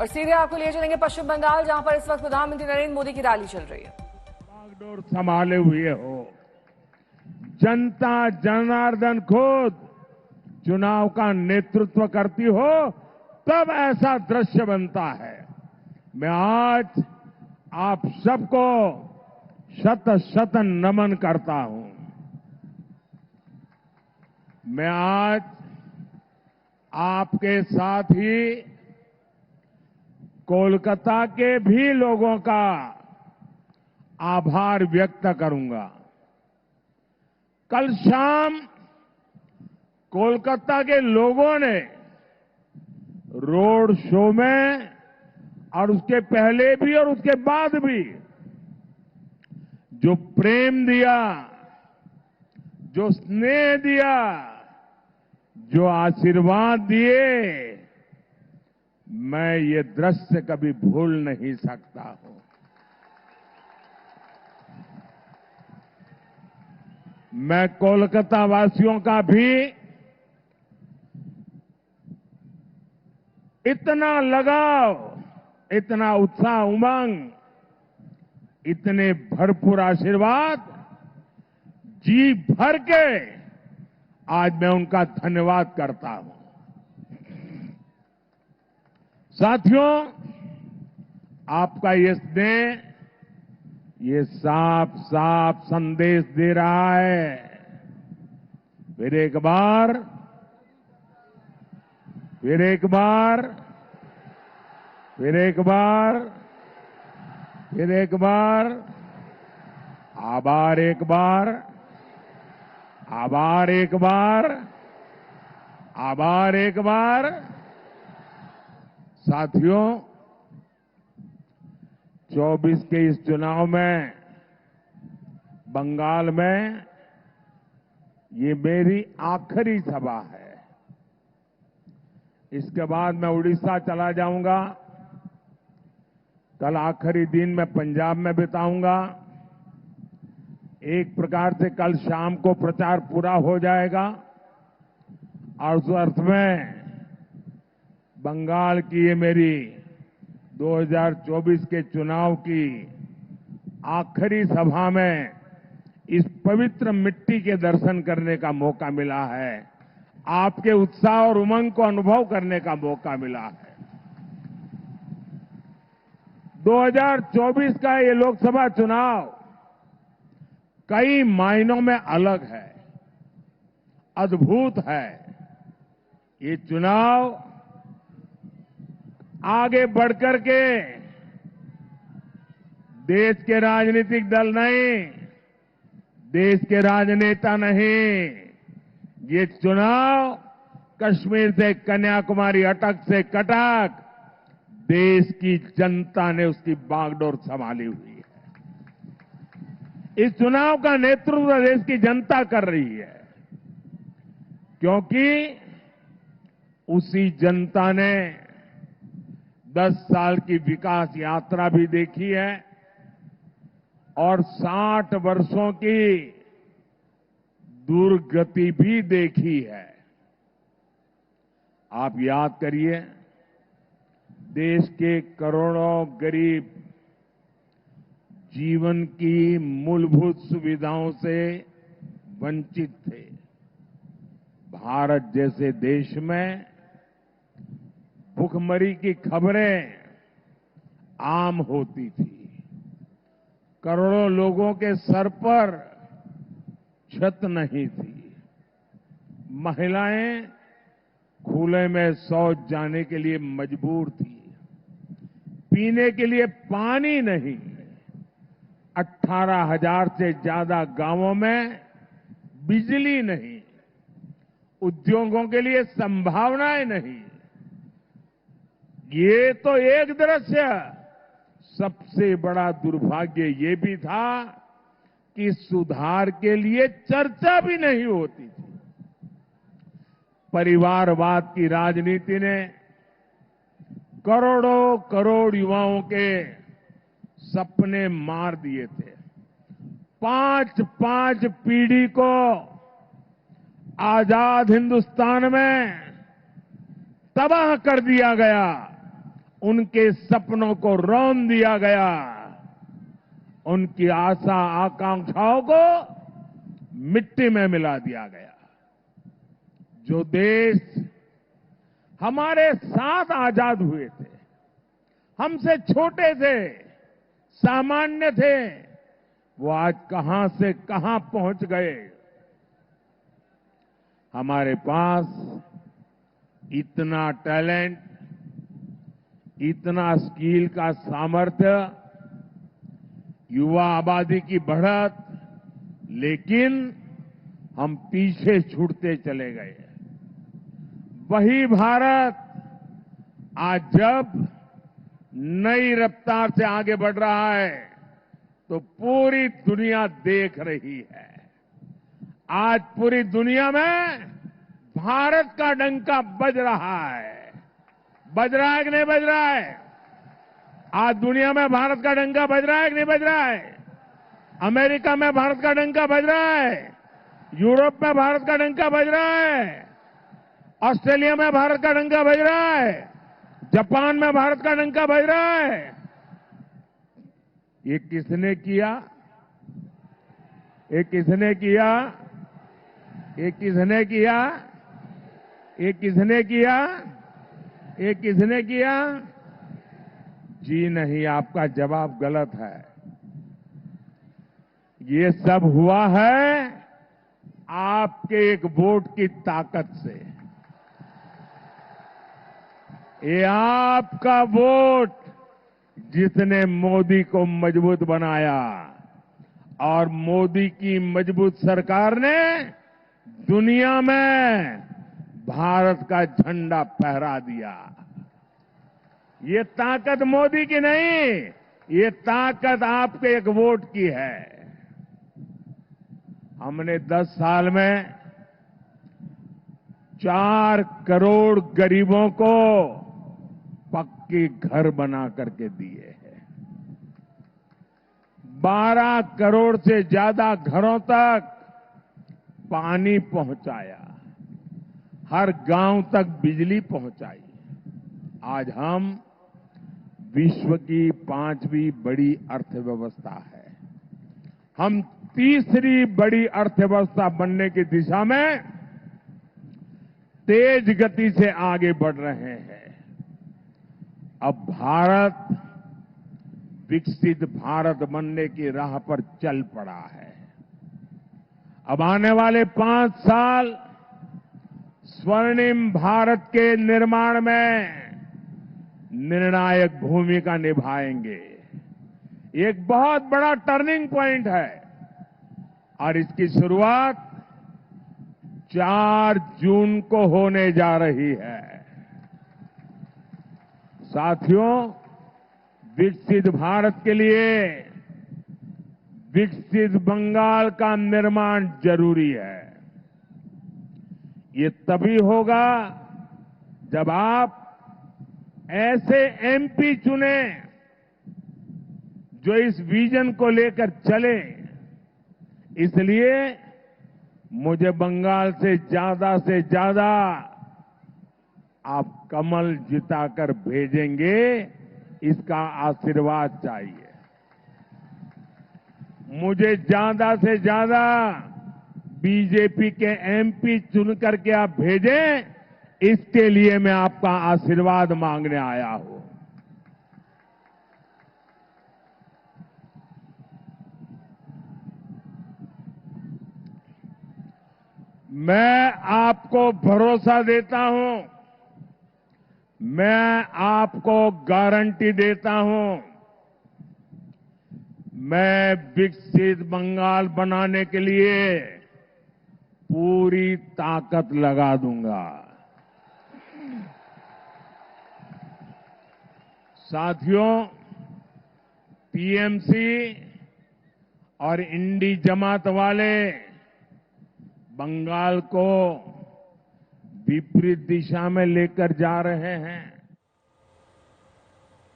और सीधे आपको लिए चलेंगे पश्चिम बंगाल, जहां पर इस वक्त प्रधानमंत्री नरेंद्र मोदी की रैली चल रही है। बागडोर संभाले हुए हो, जनता जनार्दन खुद चुनाव का नेतृत्व करती हो, तब ऐसा दृश्य बनता है। मैं आज आप सबको शत शत नमन करता हूं। मैं आज आपके साथ ही कोलकाता के भी लोगों का आभार व्यक्त करूंगा। कल शाम कोलकाता के लोगों ने रोड शो में और उसके पहले भी और उसके बाद भी जो प्रेम दिया, जो स्नेह दिया, जो आशीर्वाद दिए, मैं ये दृश्य कभी भूल नहीं सकता हूं। मैं कोलकाता वासियों का भी इतना लगाव, इतना उत्साह, उमंग, इतने भरपूर आशीर्वाद जी भर के आज मैं उनका धन्यवाद करता हूं। साथियों, आपका ये स्नेह, ये साफ साफ संदेश दे रहा है। फिर एक बार, फिर एक बार, फिर एक बार, फिर एक बार, आभार एक बार, आभार एक बार, आभार एक बार। साथियों, 24 के इस चुनाव में बंगाल में ये मेरी आखिरी सभा है। इसके बाद मैं उड़ीसा चला जाऊंगा। कल आखिरी दिन मैं पंजाब में बिताऊंगा। एक प्रकार से कल शाम को प्रचार पूरा हो जाएगा और उस अर्थ में बंगाल की ये मेरी 2024 के चुनाव की आखिरी सभा में इस पवित्र मिट्टी के दर्शन करने का मौका मिला है। आपके उत्साह और उमंग को अनुभव करने का मौका मिला है। 2024 का ये लोकसभा चुनाव कई मायनों में अलग है, अद्भुत है। ये चुनाव आगे बढ़कर के देश के राजनीतिक दल नहीं, देश के राजनेता नहीं, ये चुनाव कश्मीर से कन्याकुमारी, अटक से कटक, देश की जनता ने उसकी बागडोर संभाली हुई है। इस चुनाव का नेतृत्व देश की जनता कर रही है, क्योंकि उसी जनता ने 10 साल की विकास यात्रा भी देखी है और 60 वर्षों की दुर्गति भी देखी है। आप याद करिए, देश के करोड़ों गरीब जीवन की मूलभूत सुविधाओं से वंचित थे। भारत जैसे देश में भुखमरी की खबरें आम होती थी। करोड़ों लोगों के सर पर छत नहीं थी। महिलाएं खुले में शौच जाने के लिए मजबूर थी। पीने के लिए पानी नहीं। 18,000 से ज्यादा गांवों में बिजली नहीं। उद्योगों के लिए संभावनाएं नहीं। ये तो एक दृश्य। सबसे बड़ा दुर्भाग्य ये भी था कि सुधार के लिए चर्चा भी नहीं होती थी। परिवारवाद की राजनीति ने करोड़ों करोड़ युवाओं के सपने मार दिए थे। 5-5 पीढ़ी को आजाद हिंदुस्तान में तबाह कर दिया गया उनके सपनों को रौंद दिया गया, उनकी आशा आकांक्षाओं को मिट्टी में मिला दिया गया। जो देश हमारे साथ आजाद हुए थे, हमसे छोटे थे, सामान्य थे, वो आज कहां से कहां पहुंच गए। हमारे पास इतना टैलेंट, इतना स्किल का सामर्थ्य, युवा आबादी की बढ़त, लेकिन हम पीछे छूटते चले गए। वही भारत आज जब नई रफ्तार से आगे बढ़ रहा है तो पूरी दुनिया देख रही है। आज पूरी दुनिया में भारत का डंका बज रहा है। बज रहा है कि नहीं बज रहा है? आज दुनिया में भारत का डंका बज रहा है कि नहीं बज रहा है? अमेरिका में भारत का डंका बज रहा है, यूरोप में भारत का डंका बज रहा है, ऑस्ट्रेलिया में भारत का डंका बज रहा है, जापान में भारत का डंका बज रहा है। ये किसने किया? ये किसने किया? ये किसने किया? ये किसने किया? ये किसने किया? जी नहीं, आपका जवाब गलत है। ये सब हुआ है आपके एक वोट की ताकत से। ये आपका वोट जिसने मोदी को मजबूत बनाया, और मोदी की मजबूत सरकार ने दुनिया में भारत का झंडा फहरा दिया। ये ताकत मोदी की नहीं, ये ताकत आपके एक वोट की है। हमने 10 साल में 4 करोड़ गरीबों को पक्के घर बना करके दिए हैं। 12 करोड़ से ज्यादा घरों तक पानी पहुंचाया, हर गांव तक बिजली पहुंचाई। आज हम विश्व की 5वीं बड़ी अर्थव्यवस्था है। हम तीसरी बड़ी अर्थव्यवस्था बनने की दिशा में तेज गति से आगे बढ़ रहे हैं। अब भारत विकसित भारत बनने की राह पर चल पड़ा है। अब आने वाले 5 साल स्वर्णिम भारत के निर्माण में निर्णायक भूमिका निभाएंगे। एक बहुत बड़ा टर्निंग पॉइंट है और इसकी शुरुआत 4 जून को होने जा रही है। साथियों, विकसित भारत के लिए विकसित बंगाल का निर्माण जरूरी है। ये तभी होगा जब आप ऐसे एमपी चुने जो इस विजन को लेकर चले। इसलिए मुझे बंगाल से ज्यादा आप कमल जिताकर भेजेंगे, इसका आशीर्वाद चाहिए। मुझे ज्यादा से ज्यादा बीजेपी के एमपी चुन करके आप भेजें, इसके लिए मैं आपका आशीर्वाद मांगने आया हूं। मैं आपको भरोसा देता हूं, मैं आपको गारंटी देता हूं, मैं विकसित बंगाल बनाने के लिए पूरी ताकत लगा दूंगा। साथियों, टीएमसी और इंडी जमात वाले बंगाल को विपरीत दिशा में लेकर जा रहे हैं।